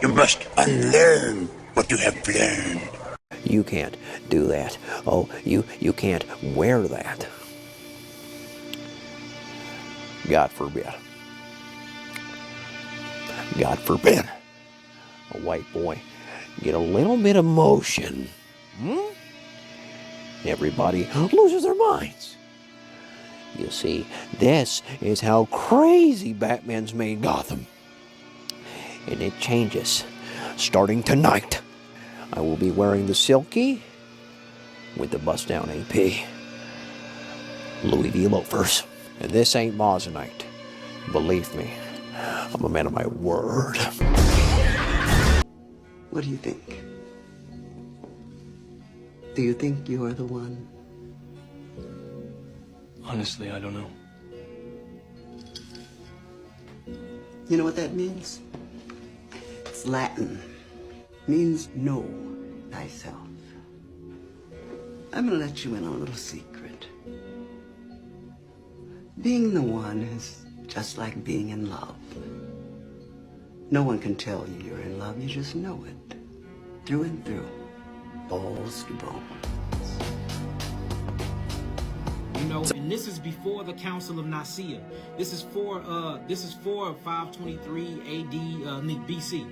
You must unlearn what you have learned. You can't do that. Oh, you can't wear that. God forbid. God forbid a white boy get a little bit of motion. Everybody loses their minds. You see, this is how crazy Batman's made Gotham. And it changes. Starting tonight, I will be wearing the silky with the bust down AP. Louis V loafers. And this ain't Moissanite. Believe me, I'm a man of my word. What do you think? Do you think you're the one? Honestly, I don't know. You know what that means? It's Latin. Means know thyself. I'm gonna let you in on a little secret. Being the one is just like being in love. No one can tell you you're in love, you just know it. Through and through. Balls to bones. You know, and this is before the Council of Nicaea. This is for 523 AD, BC.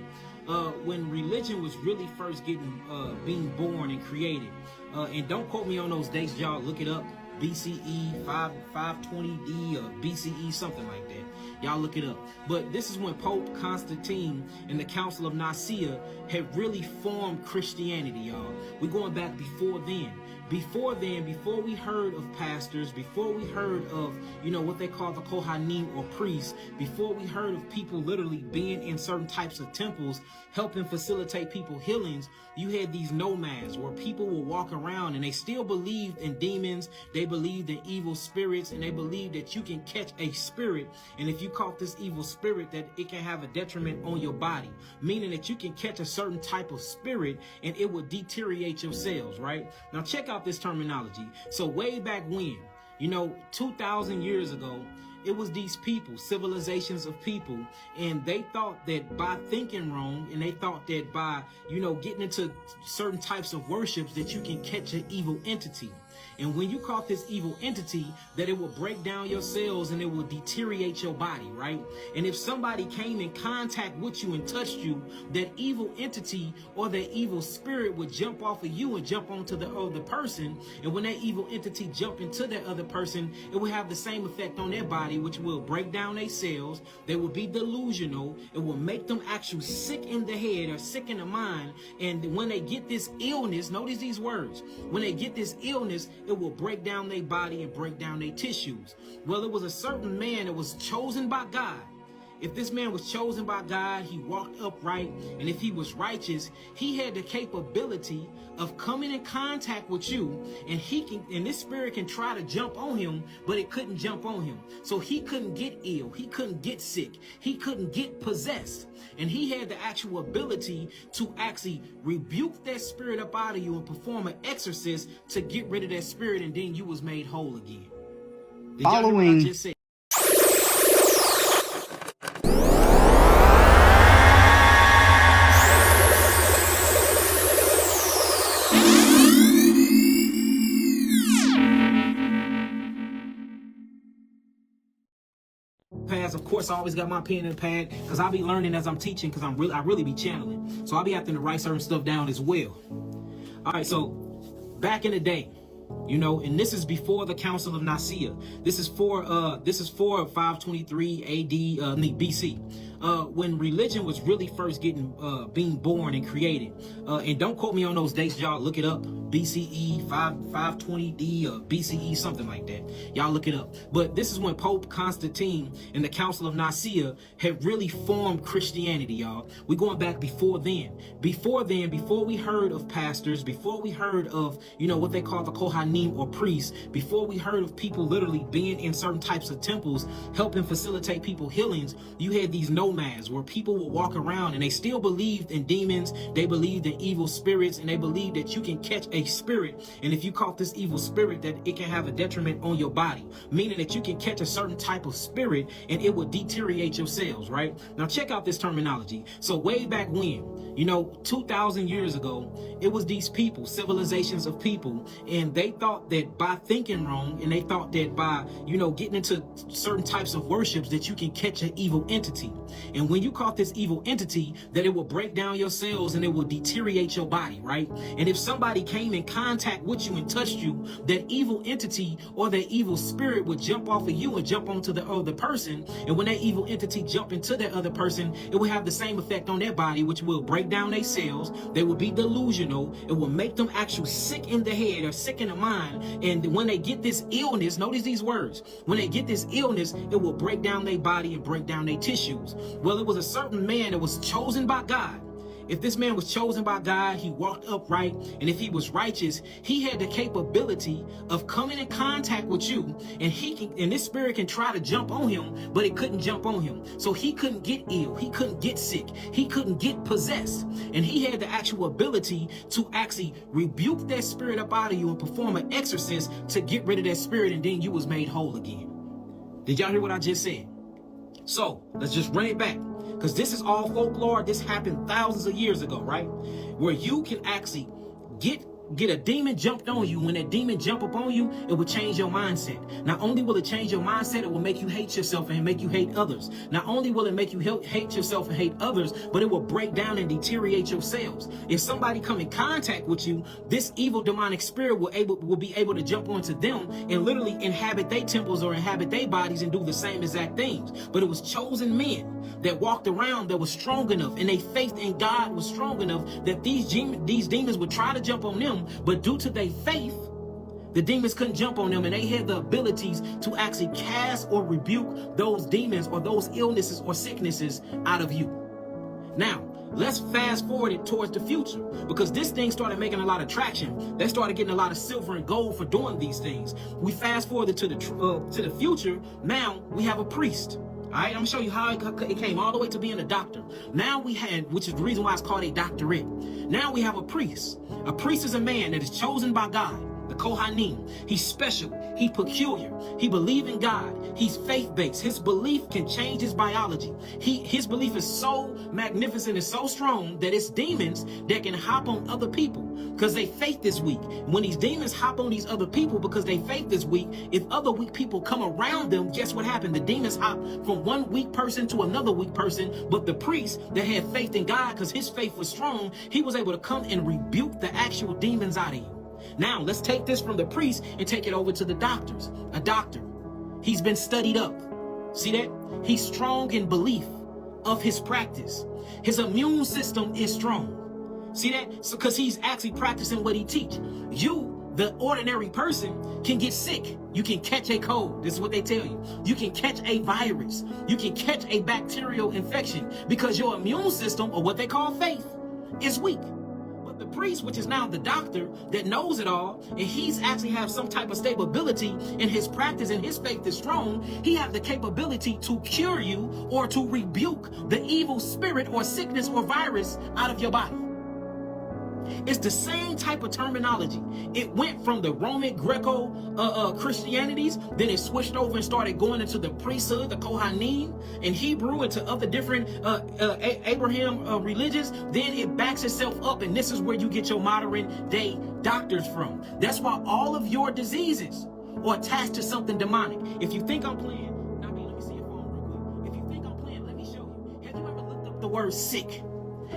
When religion was really first being born and created. And don't quote me on those dates, y'all. Look it up. BCE 520D or BCE, something like that. Y'all look it up. But this is when Pope Constantine and the Council of Nicaea had really formed Christianity, y'all. We're going back before then. Before then, before we heard of pastors, before we heard of, you know, what they call the Kohanim or priests, before we heard of people literally being in certain types of temples, helping facilitate people healings, you had these nomads where people will walk around and they still believed in demons, they believed in evil spirits, and they believed that you can catch a spirit, and if you caught this evil spirit, that it can have a detriment on your body, meaning that you can catch a certain type of spirit and it will deteriorate your cells, right? Now check out this terminology. So way back when, you know, 2,000 years ago, it was these people, civilizations of people, and they thought that by thinking wrong, and they thought that by, you know, getting into certain types of worships that you can catch an evil entity. And when you caught this evil entity, that it will break down your cells and it will deteriorate your body, right? And if somebody came in contact with you and touched you, that evil entity or that evil spirit would jump off of you and jump onto the other person. And when that evil entity jump into that other person, it will have the same effect on their body, which will break down their cells. They will be delusional. It will make them actually sick in the head or sick in the mind. And when they get this illness, notice these words, when they get this illness, it will break down their body and break down their tissues. Well, it was a certain man that was chosen by God. If this man was chosen by God, he walked upright, and if he was righteous, he had the capability of coming in contact with you, and this spirit can try to jump on him, but it couldn't jump on him. So he couldn't get ill, he couldn't get sick, he couldn't get possessed. And he had the actual ability to actually rebuke that spirit up out of you and perform an exorcist to get rid of that spirit, and then you was made whole again. Did y'all hear what I just said? Of course, I always got my pen and pad because I'll be learning as I'm teaching, because I really be channeling. So I'll be having to write certain stuff down as well. All right, so back in the day, you know, and this is before the Council of Nicaea. This is for 523 AD BC. When religion was really first being born and created. And don't quote me on those dates, y'all. Look it up. BCE 520D or BCE, something like that. Y'all look it up. But this is when Pope Constantine and the Council of Nicaea had really formed Christianity, y'all. We're going back before then. Before we heard of pastors, before we heard of, you know, what they call the Kohanim or priests, before we heard of people literally being in certain types of temples, helping facilitate people healings, you had these nomads, where people would walk around and they still believed in demons, they believed in evil spirits, and they believed that you can catch a spirit, and if you caught this evil spirit, that it can have a detriment on your body, meaning that you can catch a certain type of spirit and it will deteriorate your cells, right? Now check out this terminology. So way back when, 2,000 years ago, it was these people, civilizations of people, and they thought that by thinking wrong, and they thought that by, getting into certain types of worships, that you can catch an evil entity. And when you caught this evil entity, that it will break down your cells and it will deteriorate your body, right? And if somebody came in contact with you and touched you, that evil entity or that evil spirit would jump off of you and jump onto the other person. And when that evil entity jump into that other person, it will have the same effect on their body, which will break down their cells. They will be delusional. It will make them actually sick in the head or sick in the mind. And when they get this illness, notice these words, when they get this illness, it will break down their body and break down their tissues. Well, it was a certain man that was chosen by God. If this man was chosen by God, he walked upright, and if he was righteous, he had the capability of coming in contact with you, and this spirit can try to jump on him, but it couldn't jump on him. So he couldn't get ill, he couldn't get sick, he couldn't get possessed, and he had the actual ability to actually rebuke that spirit up out of you and perform an exorcist to get rid of that spirit, and then you was made whole again. Did y'all hear what I just said? So let's just run it back, because this is all folklore. This happened thousands of years ago, right? Where you can actually get a demon jumped on you. When that demon jump up on you, it will change your mindset. Not only will it change your mindset, it will make you hate yourself and make you hate others. Not only will it make you hate yourself and hate others, but it will break down and deteriorate your cells. If somebody come in contact with you, this evil demonic spirit will be able to jump onto them and literally inhabit their temples or inhabit their bodies and do the same exact things. But it was chosen men that walked around that was strong enough, and their faith in God was strong enough that these demons would try to jump on them, but due to their faith, the demons couldn't jump on them, and they had the abilities to actually cast or rebuke those demons or those illnesses or sicknesses out of you. Now, let's fast forward it towards the future, because this thing started making a lot of traction. They started getting a lot of silver and gold for doing these things. We fast forward to the future. Now we have a priest. All right, I'm gonna show you how it came all the way to being a doctor. Now we had, which is the reason why it's called a doctorate. Now we have a priest. A priest is a man that is chosen by God, the Kohanim. He's special, he's peculiar, he believes in God, he's faith-based. His belief can change his biology. His belief is so magnificent and so strong that it's demons that can hop on other people because they faith is weak. When these demons hop on these other people because they faith is weak, if other weak people come around them, guess what happened? The demons hop from one weak person to another weak person, but the priest that had faith in God, because his faith was strong, he was able to come and rebuke the actual demons out of you. Now, let's take this from the priest and take it over to the doctors. A doctor, he's been studied up. See that? He's strong in belief of his practice. His immune system is strong. See that? So, because he's actually practicing what he teach. You, the ordinary person, can get sick. You can catch a cold. This is what they tell you. You can catch a virus. You can catch a bacterial infection because your immune system, or what they call faith, is weak. The priest, which is now the doctor that knows it all, and he's actually have some type of stability in his practice and his faith is strong, he have the capability to cure you or to rebuke the evil spirit or sickness or virus out of your body. It's the same type of terminology. It went from the Roman Greco Christianities, then it switched over and started going into the priesthood, the Kohanim, in Hebrew, into other different Abraham religions. Then it backs itself up, and this is where you get your modern day doctors from. That's why all of your diseases are attached to something demonic. If you think I'm playing, let me see your phone real quick. If you think I'm playing, let me show you. Have you ever looked up the word sick?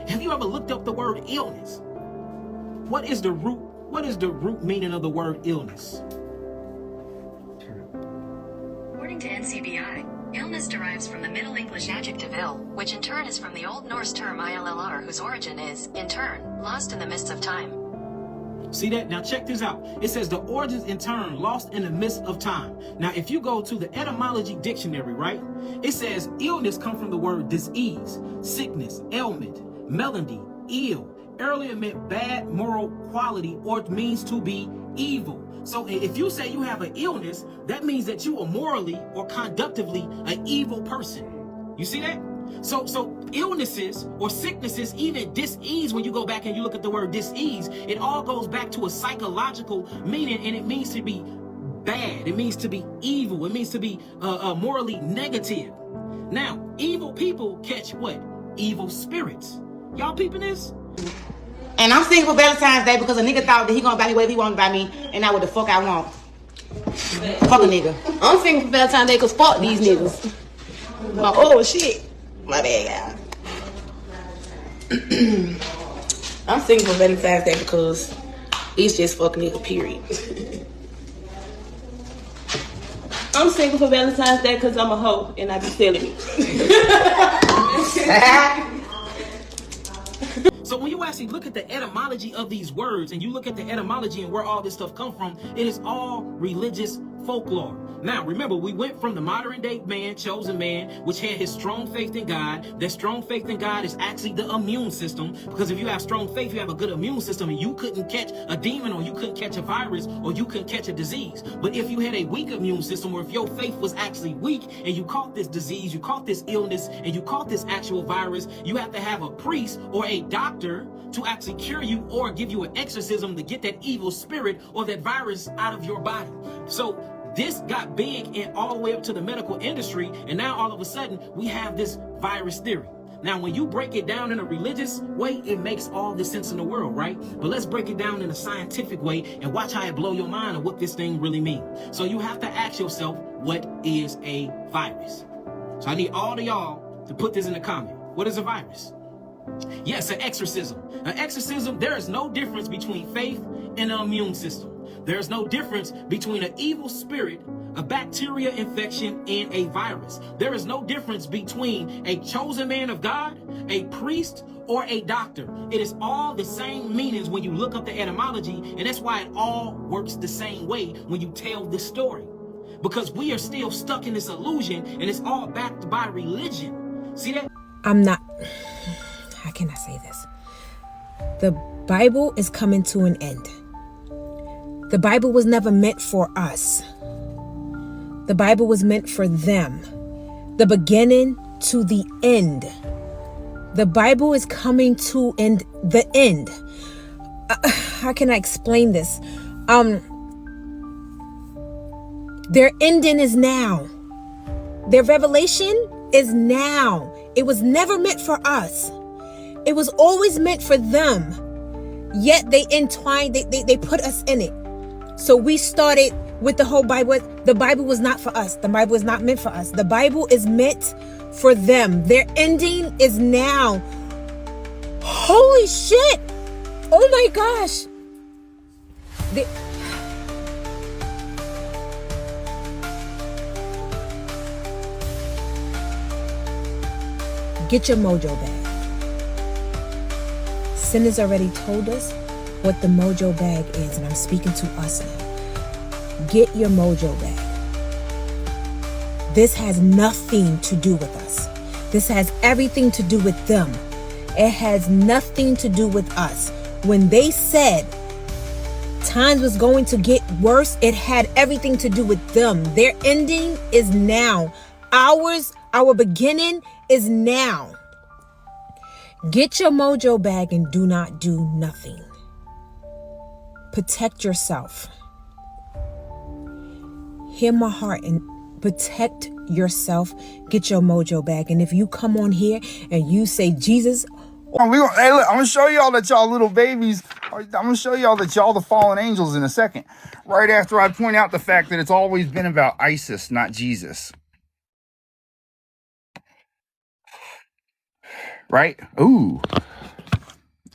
Have you ever looked up the word illness? What is the root meaning of the word illness? According to NCBI, illness derives from the Middle English adjective ill, which in turn is from the Old Norse term illr, whose origin is, in turn, lost in the mists of time. See that? Now check this out. It says the origins in turn lost in the midst of time. Now if you go to the etymology dictionary, right, it says illness comes from the word disease, sickness, ailment, malady, ill. Earlier meant bad moral quality or means to be evil. So if you say you have an illness, that means that you are morally or conductively an evil person. You see that? So illnesses or sicknesses, even dis-ease, when you go back and you look at the word dis-ease, it all goes back to a psychological meaning, and it means to be bad. It means to be evil. It means to be morally negative. Now, evil people catch what? Evil spirits. Y'all peeping this? And I'm single for Valentine's Day because a nigga thought that he gonna buy me whatever he wanted to buy me, and not what the fuck I want. Fuck a nigga. I'm single for Valentine's Day because fuck these niggas. Oh shit. My bad, guys. I'm single for Valentine's Day because it's just fuck nigga, period. I'm single for Valentine's Day because I'm a hoe and I be selling it. So when you actually look at the etymology of these words, and you look at the etymology and where all this stuff come from, it is all religious folklore. Now, remember, we went from the modern day man, chosen man, which had his strong faith in God. That strong faith in God is actually the immune system, because if you have strong faith, you have a good immune system, and you couldn't catch a demon, or you couldn't catch a virus, or you couldn't catch a disease. But if you had a weak immune system, or if your faith was actually weak, and you caught this disease, you caught this illness, and you caught this actual virus, you have to have a priest or a doctor to actually cure you or give you an exorcism to get that evil spirit or that virus out of your body. So this got big and all the way up to the medical industry, and now all of a sudden we have this virus theory. Now, when you break it down in a religious way, it makes all the sense in the world, right? But let's break it down in a scientific way and watch how it blow your mind of what this thing really means. So you have to ask yourself, what is a virus? So I need all of y'all to put this in the comment. What is a virus? Yes, an exorcism. An exorcism, there is no difference between faith and an immune system. There is no difference between an evil spirit, a bacteria infection, and a virus. There is no difference between a chosen man of God, a priest, or a doctor. It is all the same meanings when you look up the etymology, and that's why it all works the same way when you tell this story. Because we are still stuck in this illusion, and it's all backed by religion. See that? I'm not... How can I say this? The Bible is coming to an end. The Bible was never meant for us. The Bible was meant for them. The beginning to the end. The Bible is coming to the end. How can I explain this? Their ending is now. Their revelation is now. It was never meant for us. It was always meant for them. Yet they entwined, they put us in it. So we started with the whole Bible. The Bible was not for us. The Bible is not meant for us. The Bible is meant for them. Their ending is now. Holy shit. Oh my gosh. Get your mojo bag. Sin has already told us what the mojo bag is, and I'm speaking to us now. Get your mojo bag. This has nothing to do with us. This has everything to do with them. It has nothing to do with us. When they said times was going to get worse, it had everything to do with them. Their ending is now. Our beginning is now. Get your mojo bag and do not do nothing. Protect yourself. Hear my heart and protect yourself. Get your mojo bag. And if you come on here and you say, Jesus... Hey, look, I'm going to show y'all that y'all little babies, I'm going to show y'all that y'all the fallen angels in a second. Right after I point out the fact that it's always been about ISIS, not Jesus. Right? Ooh.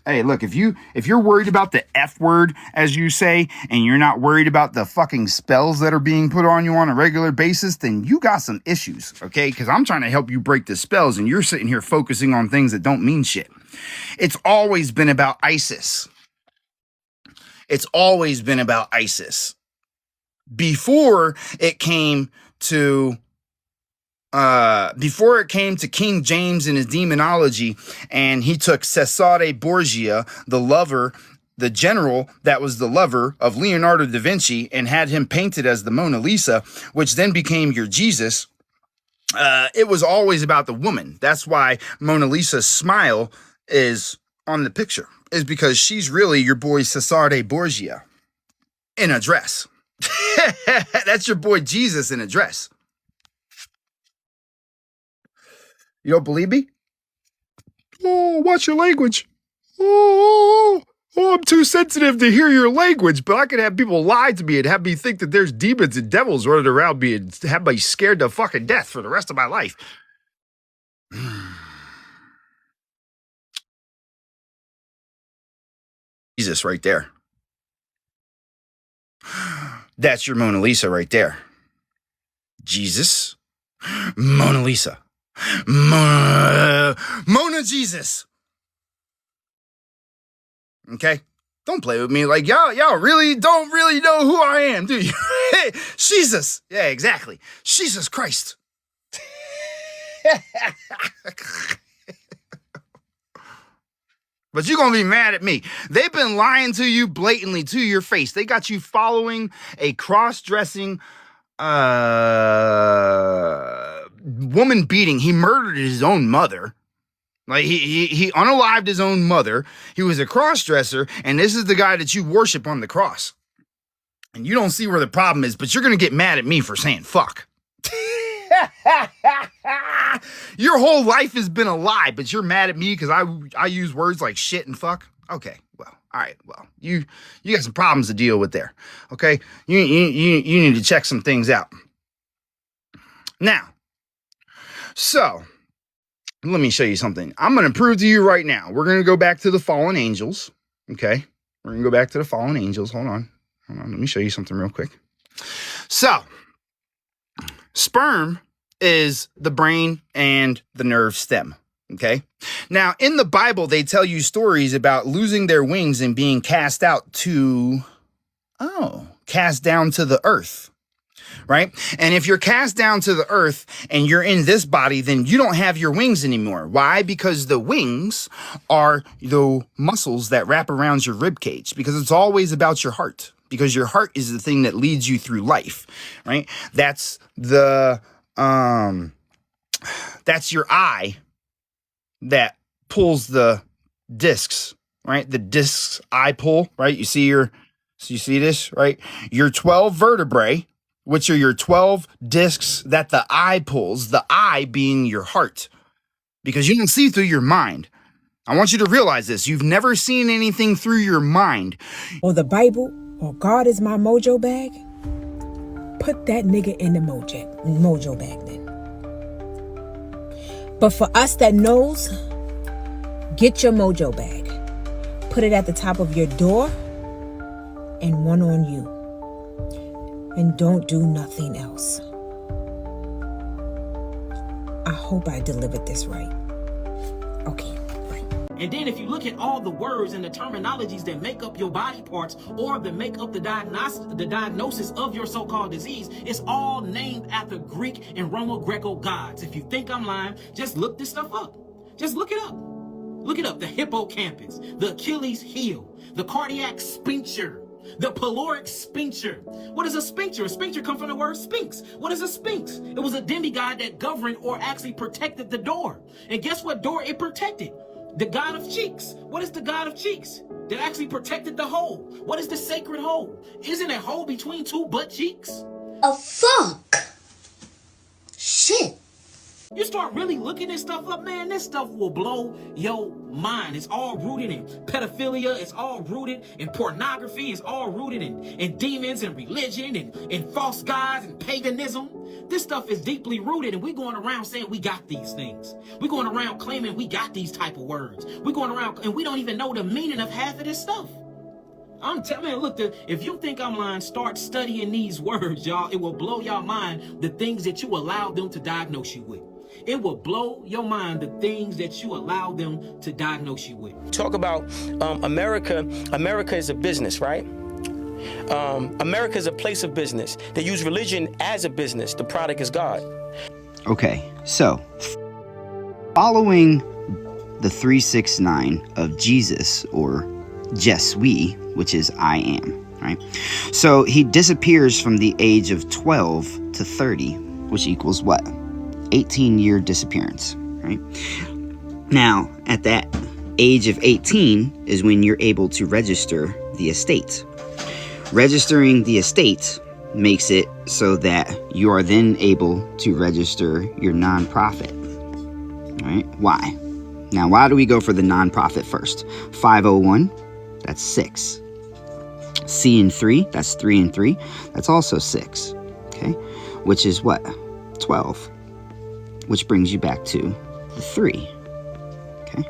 Hey, look, if you're worried about the F word, as you say, and you're not worried about the fucking spells that are being put on you on a regular basis, then you got some issues, okay? Because I'm trying to help you break the spells, and you're sitting here focusing on things that don't mean shit. It's always been about ISIS. It's always been about ISIS. Before it came to King James and his demonology, and he took Cesare Borgia, the general that was the lover of Leonardo da Vinci, and had him painted as the Mona Lisa, which then became your Jesus. it was always about the woman. That's why Mona Lisa's smile is on the picture, is because she's really your boy Cesare Borgia in a dress. That's your boy Jesus in a dress. You don't believe me? Oh, watch your language. Oh, I'm too sensitive to hear your language, but I could have people lie to me and have me think that there's demons and devils running around me and have me scared to fucking death for the rest of my life. Jesus right there. That's your Mona Lisa right there. Jesus, Mona Lisa, Mona Jesus. Okay, don't play with me like y'all really don't really know who I am, do you? Hey, Jesus, yeah, exactly. Jesus Christ. But you're going to be mad at me. They've been lying to you blatantly to your face. They got you following a cross-dressing woman beating. He murdered his own mother. Like he unalived his own mother. He was a cross-dresser, and this is the guy that you worship on the cross. And you don't see where the problem is, but you're going to get mad at me for saying fuck. Your whole life has been a lie, but you're mad at me because I use words like shit and fuck. Okay, well, all right, well, you got some problems to deal with there. Okay, you need to check some things out. Now, so let me show you something. I'm going to prove to you right now. We're going to go back to the fallen angels. Okay, we're going to go back to the fallen angels. Hold on. Let me show you something real quick. So, sperm is the brain and the nerve stem. Okay. Now, in the Bible, they tell you stories about losing their wings and being cast down to the earth. Right. And if you're cast down to the earth and you're in this body, then you don't have your wings anymore. Why? Because the wings are the muscles that wrap around your rib cage, because it's always about your heart, because your heart is the thing that leads you through life. Right. That's the that's your eye that pulls the discs, right? The discs eye pull, right? You see this, right? Your 12 vertebrae, which are your 12 discs that the eye pulls, the eye being your heart, because you don't see through your mind. I want you to realize this. You've never seen anything through your mind. Or the Bible, or God is my mojo bag. Put that nigga in the mojo bag then. But for us that knows, get your mojo bag. Put it at the top of your door and one on you. And don't do nothing else. I hope I delivered this right. Okay. And then if you look at all the words and the terminologies that make up your body parts or that make up the diagnosis of your so-called disease, it's all named after Greek and Roman-Greco gods. If you think I'm lying, just look this stuff up. Just look it up. Look it up. The hippocampus, the Achilles heel, the cardiac sphincter, the pyloric sphincter. What is a sphincter? A sphincter comes from the word sphinx. What is a sphinx? It was a demigod that governed or actually protected the door. And guess what door it protected? The god of cheeks. What is the god of cheeks? That actually protected the hole. What is the sacred hole? Isn't a hole between two butt cheeks? A fuck. Shit. You start really looking this stuff up, man, this stuff will blow your mind. It's all rooted in pedophilia. It's all rooted in pornography. It's all rooted in demons and religion and false gods and paganism. This stuff is deeply rooted, and we're going around saying we got these things. We're going around claiming we got these type of words. We're going around and we don't even know the meaning of half of this stuff. I'm telling you, look, if you think I'm lying, start studying these words, y'all. It will blow your mind, the things that you allow them to diagnose you with. It will blow your mind, the things that you allow them to diagnose you with. Talk about America. America is a business, right? America is a place of business. They use religion as a business. The product is God. Okay, so following the 369 of Jesus, or Jesui, which is I am, right? So he disappears from the age of 12 to 30, which equals what? 18-year disappearance, right? Now, at that age of 18 is when you're able to register the estate. Registering the estate makes it so that you are then able to register your nonprofit. All right? Why? Now, why do we go for the nonprofit first? 501, that's 6. C and 3, that's 3 and 3, that's also 6. Okay? Which is what? 12. Which brings you back to the 3. Okay?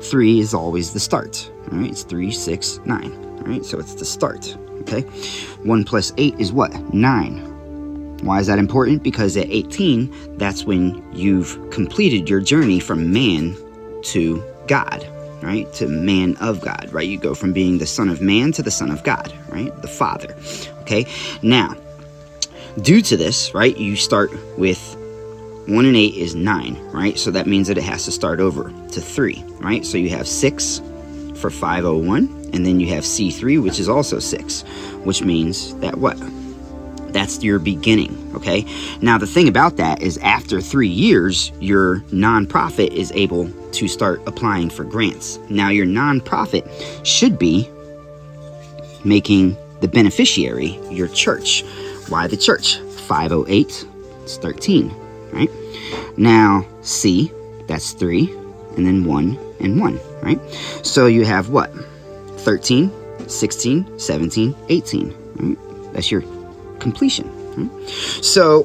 3 is always the start. All right? It's 3, 6, 9. All right? So it's the start. Okay? 1 plus 8 is what? 9. Why is that important? Because at 18, that's when you've completed your journey from man to God, right? To man of God, right? You go from being the son of man to the son of God, right? The Father, okay? Now, due to this, right, you start with 1 and 8 is 9, right? So that means that it has to start over to 3, right? So you have 6 for 501, and then you have C3, which is also 6, which means that what? That's your beginning, okay? Now, the thing about that is after 3 years, your nonprofit is able to start applying for grants. Now, your nonprofit should be making the beneficiary your church. Why the church? 508, it's 13, right? Now, C, that's 3, and then 1 and 1, right? So you have what? 13, 16, 17, 18, right? That's your completion. Right? So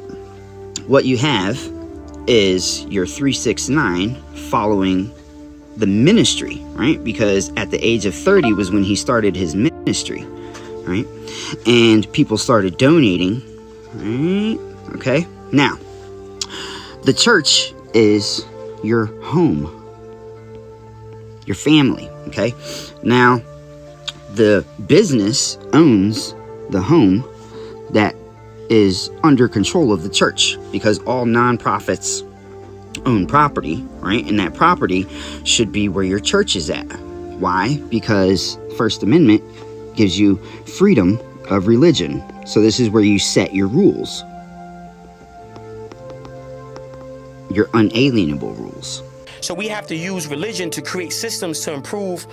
what you have is your 369 following the ministry, right? Because at the age of 30 was when he started his ministry, right? And people started donating, right? Okay. Now, the church is your home, your family, okay? Now, the business owns the home that is under control of the church, because all nonprofits own property, right? And that property should be where your church is at. Why? Because First Amendment gives you freedom of religion. So this is where you set your rules, your unalienable rules. So we have to use religion to create systems to improve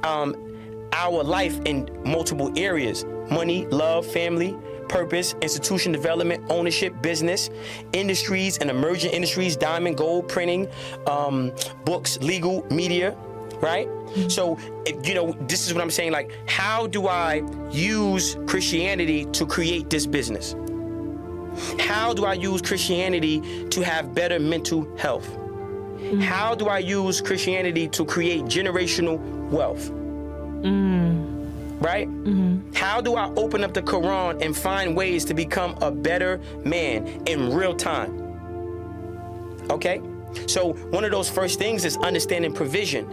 our life in multiple areas: money, love, family, purpose, institution development, ownership, business, industries and emerging industries, diamond, gold, printing, books, legal, media, right? So, you know, this is what I'm saying. Like, how do I use Christianity to create this business? How do I use Christianity to have better mental health? How do I use Christianity to create generational wealth? Right? How do I open up the Quran and find ways to become a better man in real time? Okay? So one of those first things is understanding provision,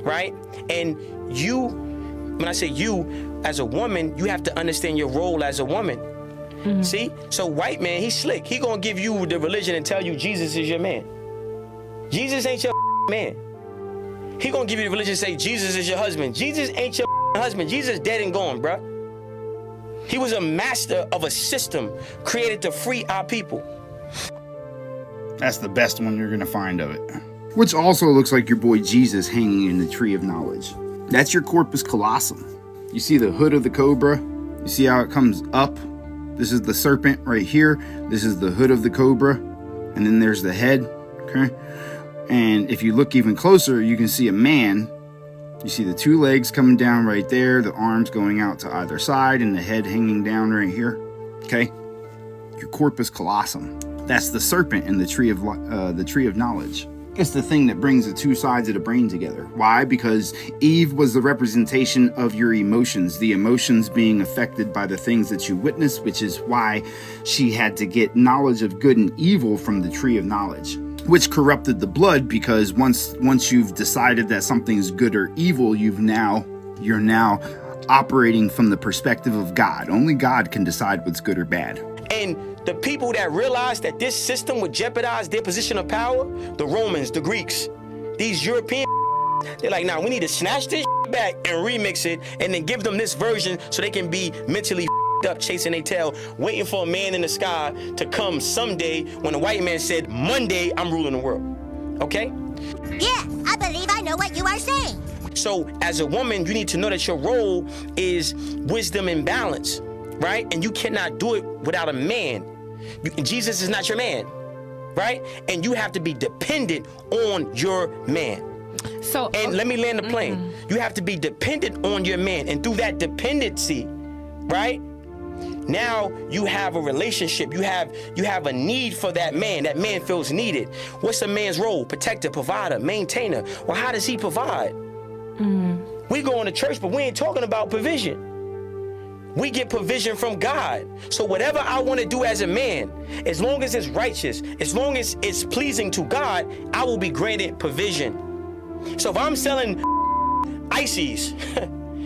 right? And you, when I say you, as a woman, you have to understand your role as a woman. See? So white man, he's slick. He gonna give you the religion and tell you Jesus is your man. Jesus ain't your man. He gonna give you the religion and say Jesus is your husband. Jesus ain't your husband. Jesus dead and gone, bruh. He was a master of a system created to free our people. That's the best one you're gonna find of it. Which also looks like your boy Jesus hanging in the tree of knowledge. That's your corpus callosum. You see the hood of the cobra? You see how it comes up? This is the serpent right here. This is the hood of the cobra. And then there's the head, okay? And if you look even closer, you can see a man. You see the 2 legs coming down right there, the arms going out to either side, and the head hanging down right here, okay? Your corpus callosum. That's the serpent in the tree of knowledge. It's the thing that brings the 2 sides of the brain together. Why? Because Eve was the representation of your emotions, the emotions being affected by the things that you witness, which is why she had to get knowledge of good and evil from the tree of knowledge, which corrupted the blood, because once you've decided that something's good or evil, you're now operating from the perspective of God. Only God can decide what's good or bad. And the people that realized that this system would jeopardize their position of power, the Romans, the Greeks, these European, they're like, nah, we need to snatch this back and remix it and then give them this version so they can be mentally up chasing their tail, waiting for a man in the sky to come someday when a white man said, Monday, I'm ruling the world. Okay? Yes, I believe I know what you are saying. So as a woman, you need to know that your role is wisdom and balance, right? And you cannot do it without a man. Jesus is not your man, right? And you have to be dependent on your man. So, and let me land the plane. You have to be dependent on your man. And through that dependency, right? Now you have a relationship. You have a need for that man. That man feels needed. What's a man's role? Protector, provider, maintainer. Well, how does he provide? We go to church, but we ain't talking about provision. We get provision from God. So whatever I want to do as a man, as long as it's righteous, as long as it's pleasing to God, I will be granted provision. So if I'm selling ices,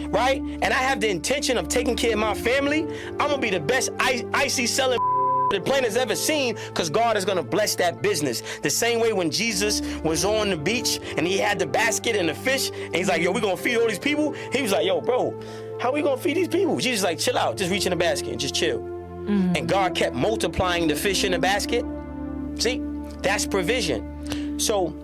right, and I have the intention of taking care of my family, I'm gonna be the best icy selling the planet's ever seen, because God is gonna bless that business. The same way when Jesus was on the beach and he had the basket and the fish, and he's like, yo, we gonna feed all these people. He was like, yo, bro, how we gonna feed these people? Jesus like, chill out, just reach in the basket and just chill. And God kept multiplying the fish in the basket. See, that's provision. So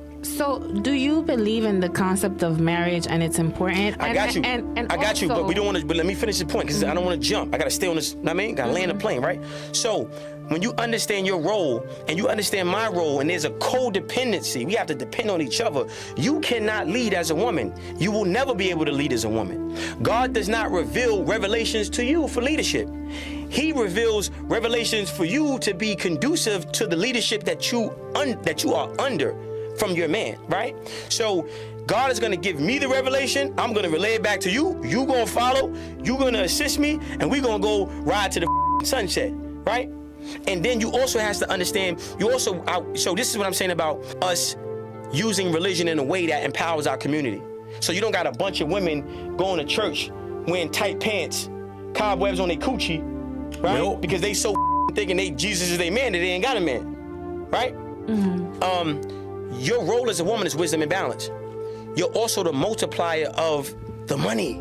do you believe in the concept of marriage and it's important? I got you. I got you, but we don't want to, but let me finish the point, because I don't want to jump. I got to stay on this, I mean, got to land the plane, right? So when you understand your role and you understand my role, and there's a codependency, we have to depend on each other. You cannot lead as a woman. You will never be able to lead as a woman. God does not reveal revelations to you for leadership. He reveals revelations for you to be conducive to the leadership that you are under from your man, right? So God is going to give me the revelation. I'm going to relay it back to you. You going to follow. You going to assist me, and we going to go ride to the sunset, right? And then you also has to understand, so this is what I'm saying about us using religion in a way that empowers our community. So you don't got a bunch of women going to church wearing tight pants, cobwebs on their coochie, right? Nope. Because they so thinking Jesus is their man that they ain't got a man, right? Your role as a woman is wisdom and balance. You're also the multiplier of the money.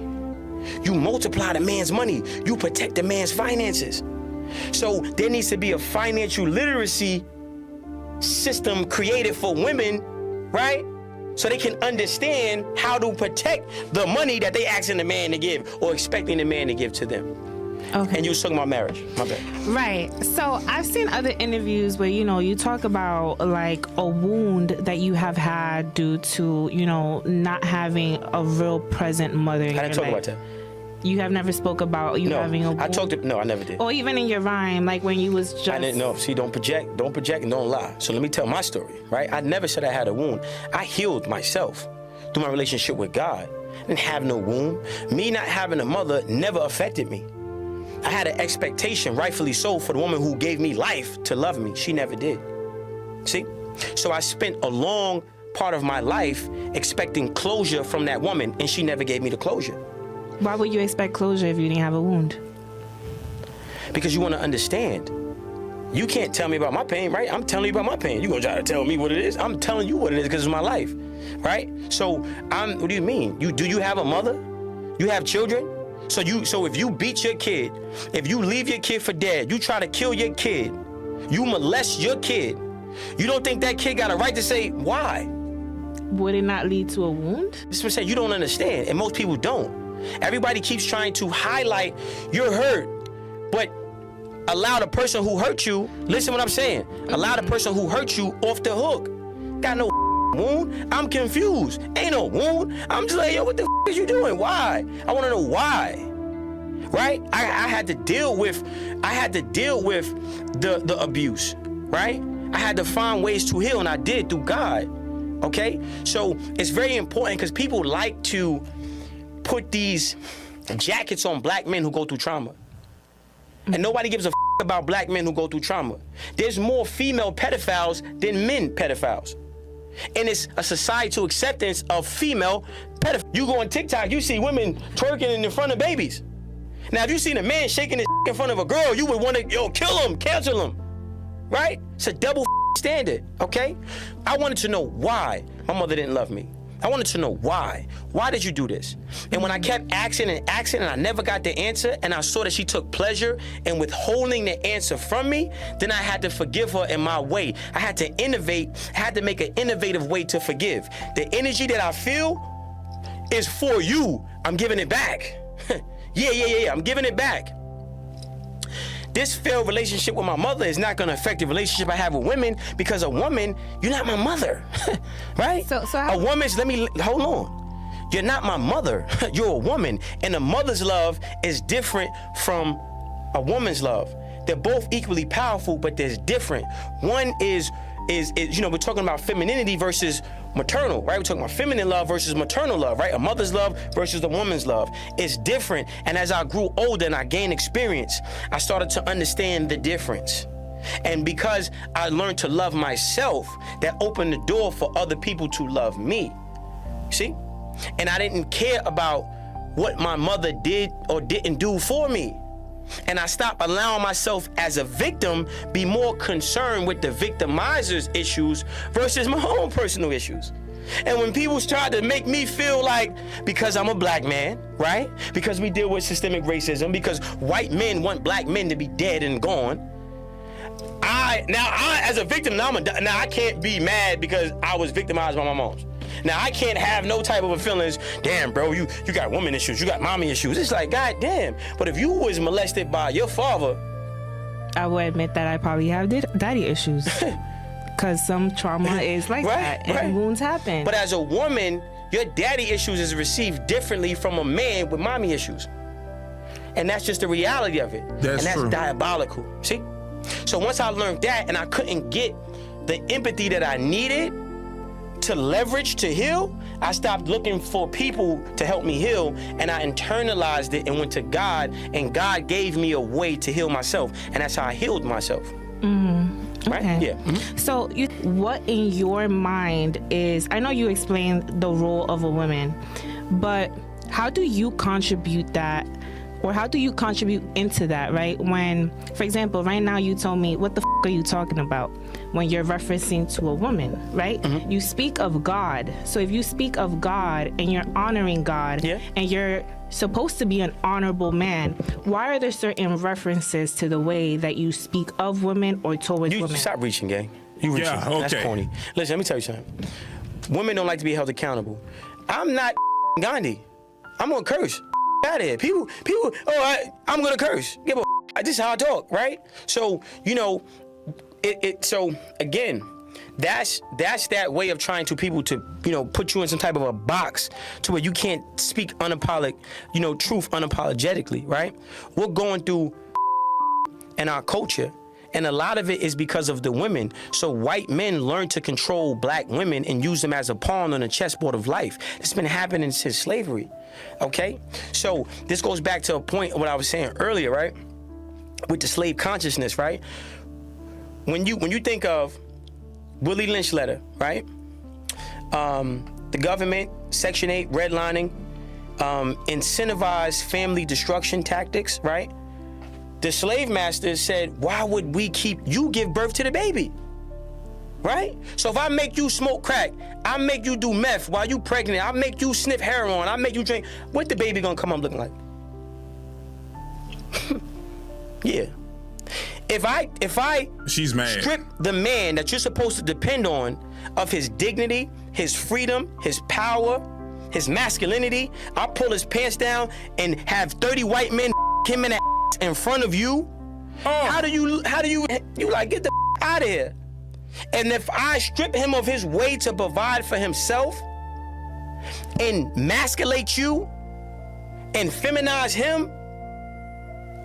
You multiply the man's money. You protect the man's finances. So there needs to be a financial literacy system created for women, right? So they can understand how to protect the money that they asking the man to give or expecting the man to give to them. Okay. And you was talking about marriage. My bad. Right. So I've seen other interviews where, you talk about like a wound that you have had due to, not having a real present mother in your life. I didn't talk about that. You have never spoke about having a wound? No, I never did. Or even in your rhyme, like when you was just... I didn't know. See, don't project and don't lie. So let me tell my story, right? I never said I had a wound. I healed myself through my relationship with God. I didn't have no wound. Me not having a mother never affected me. I had an expectation, rightfully so, for the woman who gave me life to love me. She never did. See? So I spent a long part of my life expecting closure from that woman, and she never gave me the closure. Why would you expect closure if you didn't have a wound? Because you want to understand. You can't tell me about my pain, right? I'm telling you about my pain. You gonna try to tell me what it is? I'm telling you what it is because it's my life, right? So what do you mean? Do you have a mother? You have children? So if you beat your kid, if you leave your kid for dead, you try to kill your kid, you molest your kid, you don't think that kid got a right to say why? Would it not lead to a wound? This is what I'm saying. You don't understand, and most people don't. Everybody keeps trying to highlight you're hurt, but allow the person who hurt you, listen what I'm saying, allow the person who hurt you off the hook. Got no wound. I'm confused. Ain't no wound. I'm just like, yo, what the is you doing? Why? I want to know why. Right? I had to deal with the abuse, right? I had to find ways to heal, and I did through God. Okay? So it's very important because people like to put these jackets on black men who go through trauma. And nobody gives a about black men who go through trauma. There's more female pedophiles than men pedophiles. And it's a societal acceptance of female pedophiles. You go on TikTok, you see women twerking in front of babies. Now, if you seen a man shaking his in front of a girl, you would want to, kill him, cancel him, right? It's a double standard, okay? I wanted to know why my mother didn't love me. I wanted to know why. Why did you do this? And when I kept asking and I never got the answer, and I saw that she took pleasure in withholding the answer from me, then I had to forgive her in my way. I had to innovate, I had to make an innovative way to forgive. The energy that I feel is for you. I'm giving it back. Yeah, I'm giving it back. This failed relationship with my mother is not going to affect the relationship I have with women, because a woman, you're not my mother, right? So a woman's, hold on. You're not my mother. You're a woman, and a mother's love is different from a woman's love. They're both equally powerful, but there's different. One is we're talking about femininity versus maternal, right? We're talking about feminine love versus maternal love, right? A mother's love versus a woman's love. It's different. And as I grew older and I gained experience, I started to understand the difference. And because I learned to love myself, that opened the door for other people to love me. See? And I didn't care about what my mother did or didn't do for me. And I stopped allowing myself as a victim be more concerned with the victimizer's issues versus my own personal issues. And when people tried to make me feel like, because I'm a black man, right? Because we deal with systemic racism, because white men want black men to be dead and gone. I as a victim, now I can't be mad because I was victimized by my moms. Now I can't have no type of feelings, damn bro, you got woman issues, you got mommy issues. It's like, god damn. But if you was molested by your father, I would admit that I probably have daddy issues. Because some trauma is like that, and wounds happen. But as a woman, your daddy issues is received differently from a man with mommy issues. And that's just the reality of it. That's true. Diabolical, see? So once I learned that and I couldn't get the empathy that I needed to leverage to heal, I stopped looking for people to help me heal, and I internalized it and went to God, and God gave me a way to heal myself, and that's how I healed myself. Right? Okay. Yeah. Mm-hmm. So what in your mind is, I know you explained the role of a woman, but how do you contribute that, or how do you contribute into that, right? When, for example, right now you told me, what the are you talking about? When you're referencing to a woman, right? Mm-hmm. You speak of God. So if you speak of God and you're honoring God, and you're supposed to be an honorable man, why are there certain references to the way that you speak of women or towards women? Stop reaching, gang. You reaching. Yeah, okay. That's corny. Listen, let me tell you something. Women don't like to be held accountable. I'm not Gandhi. I'm gonna curse. Out of here. People, I'm gonna curse. Give a this is how I talk, right? So, so again, that's that way of trying to people to, put you in some type of a box to where you can't speak truth unapologetically, right? We're going through in our culture, and a lot of it is because of the women. So white men learn to control black women and use them as a pawn on the chessboard of life. It's been happening since slavery, okay? So this goes back to a point of what I was saying earlier, right? With the slave consciousness, right? When you think of Willie Lynch letter, right? The government, Section 8, redlining, incentivized family destruction tactics, right? The slave masters said, why would we you give birth to the baby, right? So if I make you smoke crack, I make you do meth while you pregnant, I make you sniff heroin, I make you drink, what the baby gonna come up looking like? Yeah. If I she's mad. Strip the man that you're supposed to depend on of his dignity, his freedom, his power, his masculinity, I pull his pants down and have 30 white men him in the in front of you. How do you like, get the out of here? And if I strip him of his way to provide for himself and masculate you and feminize him,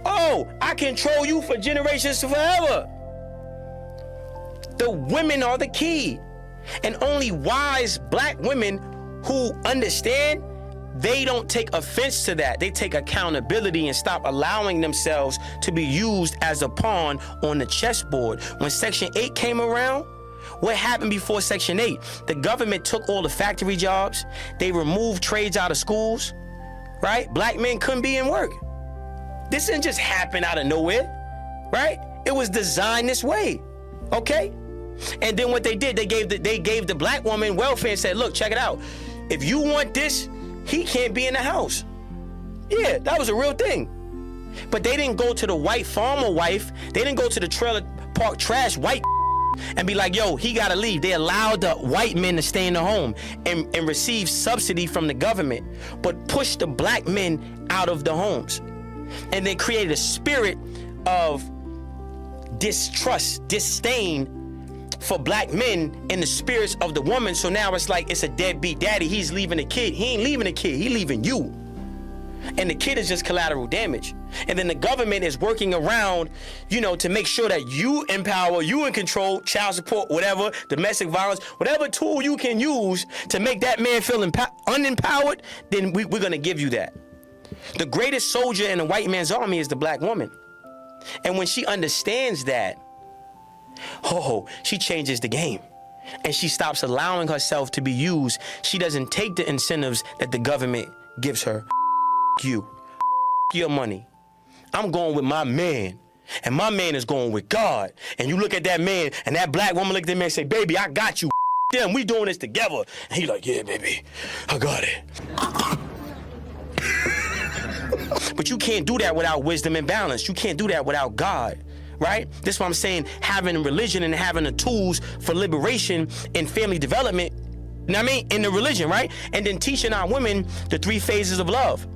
I control you for generations forever. The women are the key. And only wise black women who understand, they don't take offense to that. They take accountability and stop allowing themselves to be used as a pawn on the chessboard. When Section 8 came around, what happened before Section 8? The government took all the factory jobs. They removed trades out of schools, right? Black men couldn't be in work. This didn't just happen out of nowhere, right? It was designed this way, okay? And then what they did, they gave the black woman welfare and said, look, check it out. if you want this, he can't be in the house. Yeah, that was a real thing. But they didn't go to the white farmer wife. They didn't go to the trailer park trash white and be like, yo, he gotta leave. They allowed the white men to stay in the home and receive subsidy from the government, but pushed the black men out of the homes. And they created a spirit of distrust, disdain for black men in the spirits of the woman. So now it's like it's a deadbeat daddy. He's leaving the kid. He ain't leaving the kid. He leaving you. And the kid is just collateral damage. And then the government is working around, you know, to make sure that you empower, you in control, child support, whatever, domestic violence, whatever tool you can use to make that man feel unempowered, then we're going to give you that. The greatest soldier in a white man's army is the black woman. And when she understands that, she changes the game. And she stops allowing herself to be used. She doesn't take the incentives that the government gives her. You, your money. I'm going with my man, and my man is going with God. And you look at that man, and that black woman look at that man and say, baby, I got you. Them, we doing this together. And he like, yeah, baby, I got it. But you can't do that without wisdom and balance. You can't do that without God, right? That's why I'm saying having religion and having the tools for liberation and family development, you know what I mean, in the religion, right? And then teaching our women the 3 phases of love.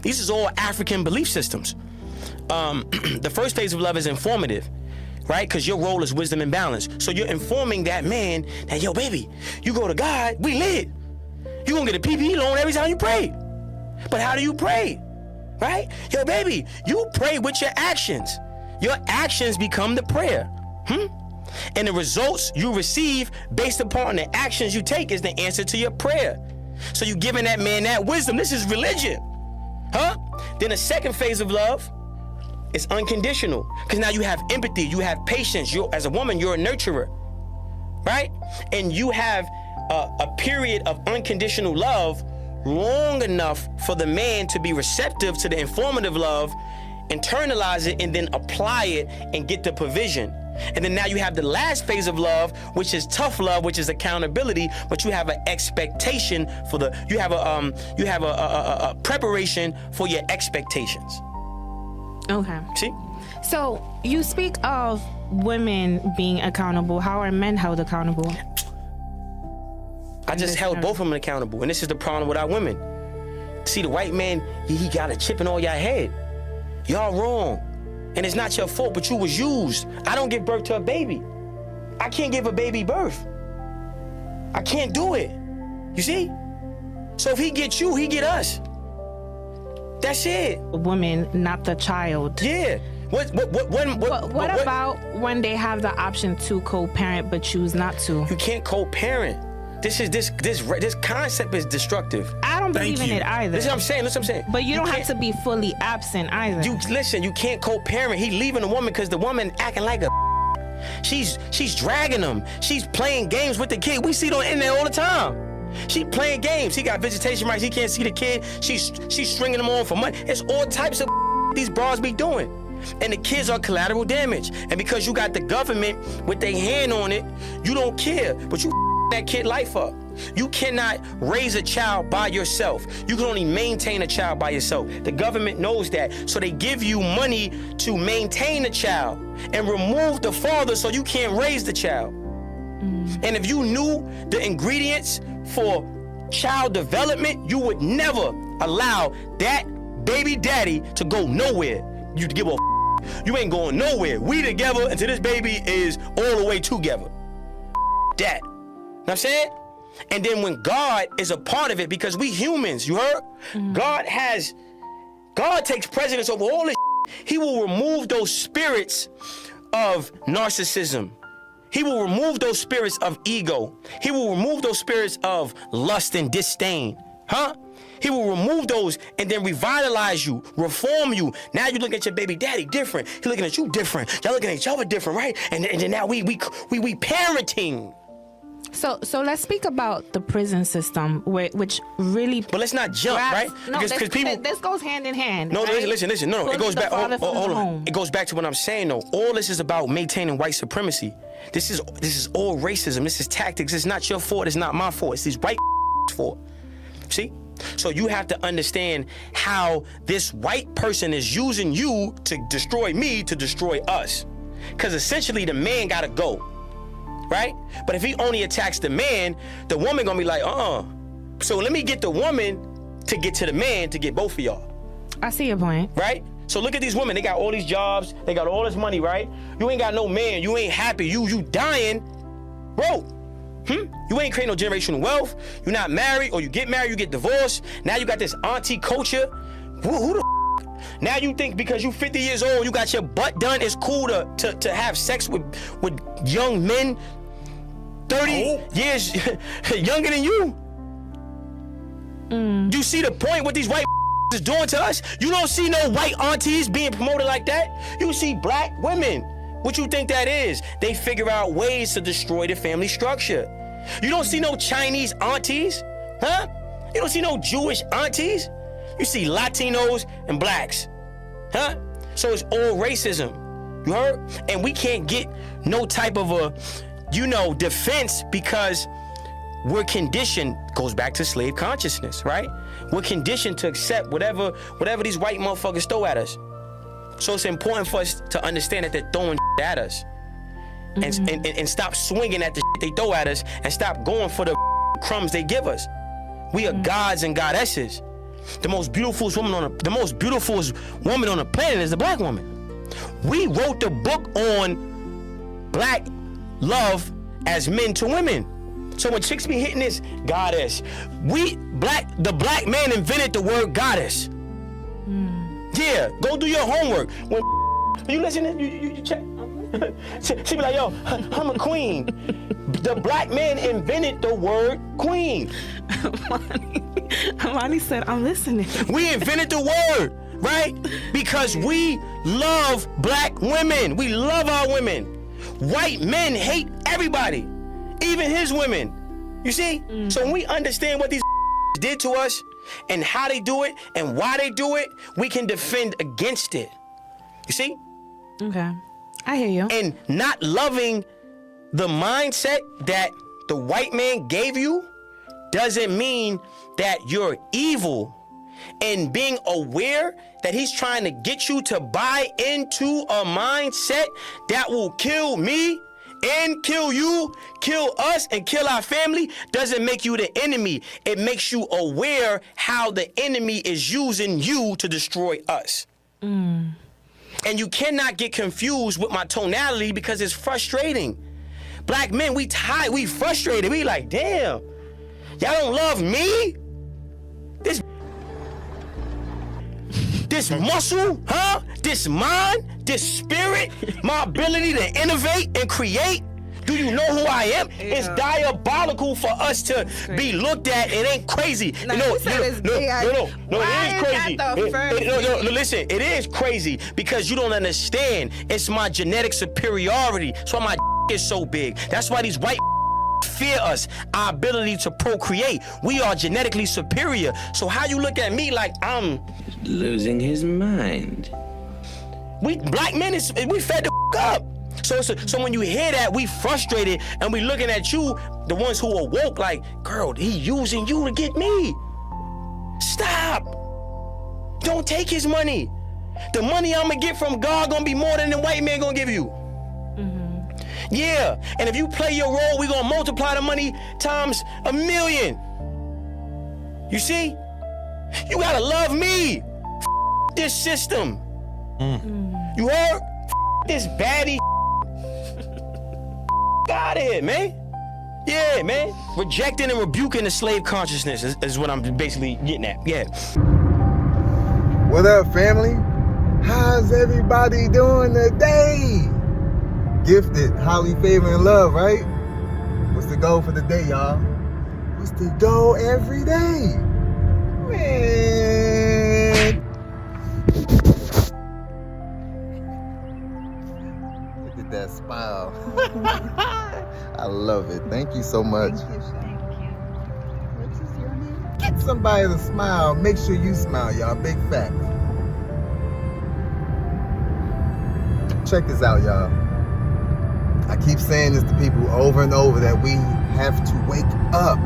These is all African belief systems. The first phase of love is informative, right? Because your role is wisdom and balance. So you're informing that man that, yo, baby, you go to God, we lit. You gonna get a PPE loan every time you pray. But how do you pray, right? Yo, baby, you pray with your actions. Your actions become the prayer. And the results you receive based upon the actions you take is the answer to your prayer. So you're giving that man that wisdom. This is religion. Then the second phase of love is unconditional, because now you have empathy, you have patience. As a woman, you're a nurturer, right? And you have a period of unconditional love long enough for the man to be receptive to the informative love, internalize it, and then apply it and get the provision. And then now you have the last phase of love, which is tough love, which is accountability, but you have an expectation for you have a preparation for your expectations. Okay. See? So you speak of women being accountable. How are men held accountable? I just held both of them accountable, and this is the problem with our women. See, the white man, he got a chip in all your head. Y'all wrong. And it's not your fault, but you was used. I don't give birth to a baby. I can't give a baby birth. I can't do it. You see? So if he get you, he get us. That's it. Woman, not the child. Yeah. What about when they have the option to co-parent but choose not to? You can't co-parent. This concept is destructive. I don't believe in it either. Listen what I'm saying. Listen what I'm saying. But you don't have to be fully absent either. You can't co-parent. He leaving the woman because the woman acting like a. She's dragging him. She's playing games with the kid. We see it on the internet all the time. She playing games. He got visitation rights. He can't see the kid. She's stringing him on for money. It's all types of these bras be doing. And the kids are collateral damage. And because you got the government with their hand on it, you don't care. But you that kid life up. You cannot raise a child by yourself. You can only maintain a child by yourself. The government knows that. So they give you money to maintain the child and remove the father so you can't raise the child. And if you knew the ingredients for child development, you would never allow that baby daddy to go nowhere. You give a you ain't going nowhere. We together until this baby is all the way together. That. Know what I'm saying? And then when God is a part of it, because we humans, you heard? God takes precedence over all this. He will remove those spirits of narcissism. He will remove those spirits of ego. He will remove those spirits of lust and disdain. He will remove those and then revitalize you, reform you. Now you look at your baby daddy different. He looking at you different. Y'all looking at each other different, right? And then now we parenting. So let's speak about the prison system, which really. But let's not jump, right? No, because this goes hand in hand. No, right? listen. No, it goes back. Hold on. It goes back to what I'm saying, though. All this is about maintaining white supremacy. This is all racism. This is tactics. It's not your fault. It's not my fault. It's these white for? See? So you have to understand how this white person is using you to destroy me, to destroy us. Because essentially the man gotta go, right? But if he only attacks the man, the woman gonna be like, So let me get the woman to get to the man to get both of y'all. I see your point. Right? So look at these women. They got all these jobs. They got all this money, right? You ain't got no man. You ain't happy. You dying. Bro, you ain't creating no generational wealth. You're not married, or you get married, you get divorced. Now you got this auntie culture. Who the Now you think because you 50 years old, you got your butt done, it's cool to have sex with young men 30 years younger than you? Do you see the point what these white is doing to us? You don't see no white aunties being promoted like that. You see black women. What you think that is? They figure out ways to destroy the family structure. You don't see no Chinese aunties, huh? You don't see no Jewish aunties. You see Latinos and blacks, huh? So it's all racism, you heard? And we can't get no type of a, defense because we're conditioned, goes back to slave consciousness, right? We're conditioned to accept whatever these white motherfuckers throw at us. So it's important for us to understand that they're throwing at us and stop swinging at the they throw at us and stop going for the crumbs they give us. We are gods and goddesses. The most beautiful woman on the planet is the black woman. We wrote the book on black love as men to women. So when chicks be hitting this goddess, the black man invented the word goddess. Yeah, go do your homework. When you listening, you check. She be like, yo, I'm a queen. The black man invented the word queen. Amani said, I'm listening. We invented the word, right? Because we love black women. We love our women. White men hate everybody, even his women. You see? So when we understand what these did to us and how they do it and why they do it, we can defend against it. You see? Okay. I hear you. And not loving the mindset that the white man gave you doesn't mean that you're evil. And being aware that he's trying to get you to buy into a mindset that will kill me and kill you, kill us, and kill our family doesn't make you the enemy. It makes you aware how the enemy is using you to destroy us. And you cannot get confused with my tonality because it's frustrating. Black men, we tired, we frustrated. We like, damn, y'all don't love me? This muscle, huh? This mind, this spirit, my ability to innovate and create. Do you know who I am? Yeah. It's diabolical for us to be looked at. It ain't crazy. No, it is crazy. Listen, it is crazy because you don't understand. It's my genetic superiority. That's why my is so big. That's why these white fear us, our ability to procreate. We are genetically superior. So how you look at me like I'm losing his mind? We black men we fed the up. So when you hear that, we frustrated and we looking at you, the ones who are woke, like, girl, he using you to get me. Stop. Don't take his money. The money I'm gonna get from God gonna be more than the white man gonna give you. Yeah, and if you play your role, we gonna multiply the money times 1,000,000. You see? You gotta love me. This system. You heard? This baddie. Out of here, man. Yeah, man. Rejecting and rebuking the slave consciousness is what I'm basically getting at. Yeah. What up, family? How's everybody doing today? Gifted, highly favored, and loved, right? What's the goal for the day, y'all? What's the goal every day? Man. Look at that smile. I love it. Thank you so much. Thank you. What is your name? Get somebody to smile. Make sure you smile, y'all. Big fact. Check this out, y'all. I keep saying this to people over and over that we have to wake up.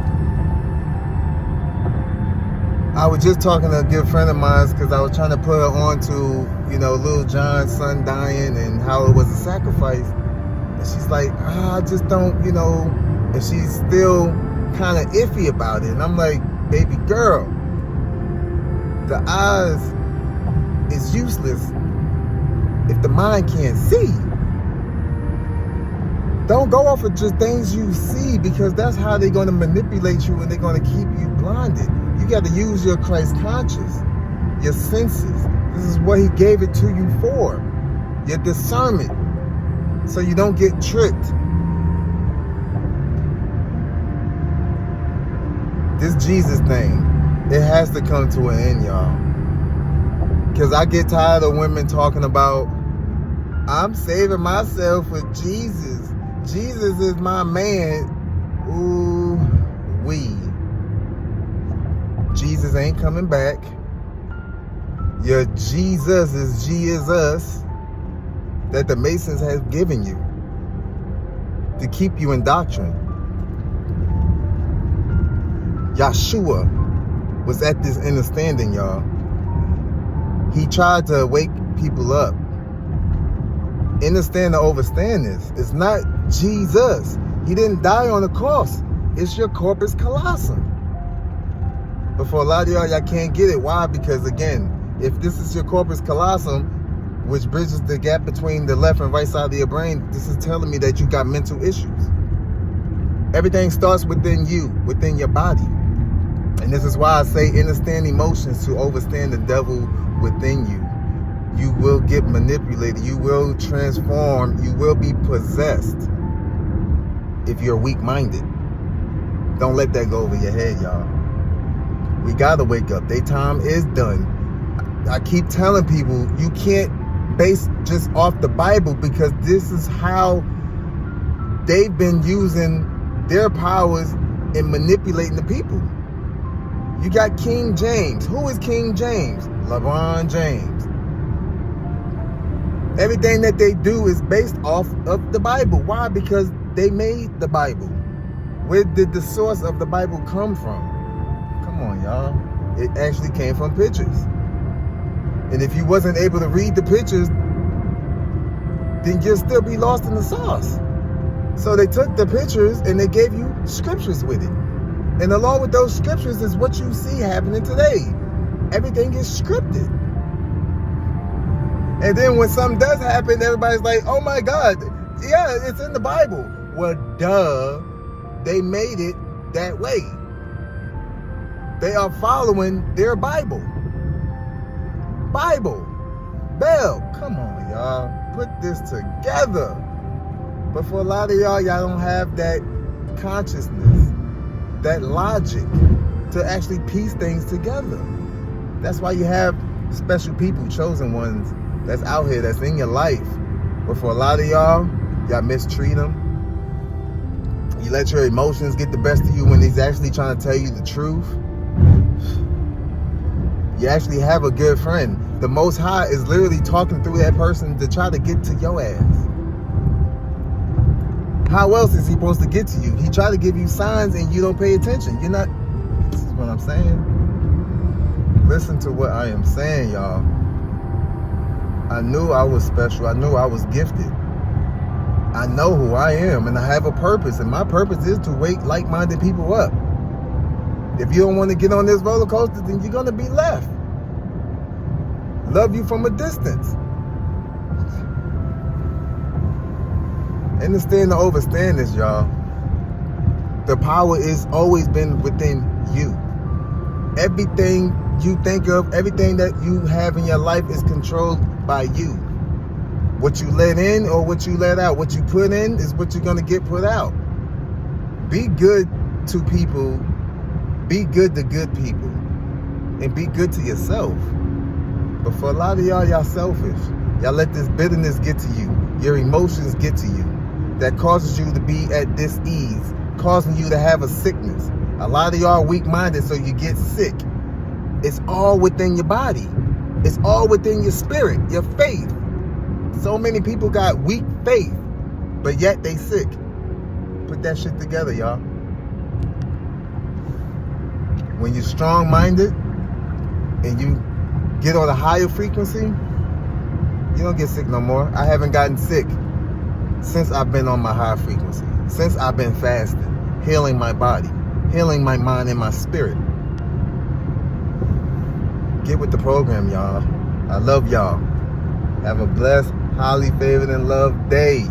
I was just talking to a good friend of mine because I was trying to put her on to, you know, Lil Jon's son dying and how it was a sacrifice. And she's like, I just don't, you know, and she's still kind of iffy about it. And I'm like, baby girl, the eyes is useless if the mind can't see. Don't go off of just things you see, because that's how they're going to manipulate you and they're going to keep you blinded. You got to use your Christ conscious, your senses. This is what he gave it to you for, your discernment, so you don't get tricked. This Jesus thing, it has to come to an end, y'all. Because I get tired of women talking about, I'm saving myself for Jesus. Jesus is my man. Ooh, Jesus ain't coming back. Your Jesus is Jesus that the Masons have given you to keep you in doctrine. Yeshua was at this understanding, y'all. He tried to wake people up. Understand to overstand this. It's not Jesus. He didn't die on the cross. It's your corpus callosum. But for a lot of y'all can't get it. Why? Because again, if this is your corpus callosum, which bridges the gap between the left and right side of your brain, this is telling me that you got mental issues. Everything starts within you, within your body. And this is why I say understand emotions to overstand the devil within you. You will get manipulated. You will transform. You will be possessed if you're weak-minded. Don't let that go over your head, y'all. We gotta wake up. Daytime is done. I keep telling people, you can't base just off the Bible, because this is how they've been using their powers in manipulating the people. You got King James. Who is King James? LeBron James. Everything that they do is based off of the Bible. Why? Because they made the Bible. Where did the source of the Bible come from? Come on, y'all. It actually came from pictures. And if you wasn't able to read the pictures, then you'll still be lost in the sauce. So they took the pictures and they gave you scriptures with it. And along with those scriptures is what you see happening today. Everything is scripted. And then when something does happen, everybody's like, oh my God, yeah, it's in the Bible. Well, duh, they made it that way. They are following their Bible. Bell, come on, y'all. Put this together. But for a lot of y'all don't have that consciousness, that logic to actually piece things together. That's why you have special people, chosen ones, that's out here, that's in your life. But for a lot of y'all mistreat them. You let your emotions get the best of you when he's actually trying to tell you the truth. You actually have a good friend. The Most High is literally talking through that person to try to get to your ass. How else is he supposed to get to you? He tried to give you signs and you don't pay attention. You're not, this is what I'm saying. Listen to what I am saying, y'all. I knew I was special. I knew I was gifted. I know who I am and I have a purpose. And my purpose is to wake like-minded people up. If you don't want to get on this roller coaster, then you're going to be left. Love you from a distance. Understand to overstand this, y'all. The power is always been within you. Everything you think of, everything that you have in your life is controlled by you. What you let in or what you let out. What you put in is what you're going to get put out. Be good to people. Be good to good people. And be good to yourself. But for a lot of y'all selfish. Y'all let this bitterness get to you. Your emotions get to you. That causes you to be at dis-ease. Causing you to have a sickness. A lot of y'all are weak-minded, so you get sick. It's all within your body. It's all within your spirit, your faith. So many people got weak faith, but yet they sick. Put that shit together, y'all. When you're strong-minded, and you get on a higher frequency, you don't get sick no more. I haven't gotten sick since I've been on my high frequency, since I've been fasting, healing my body, healing my mind and my spirit. Get with the program, y'all. I love y'all. Have a blessed, highly favored and loved day.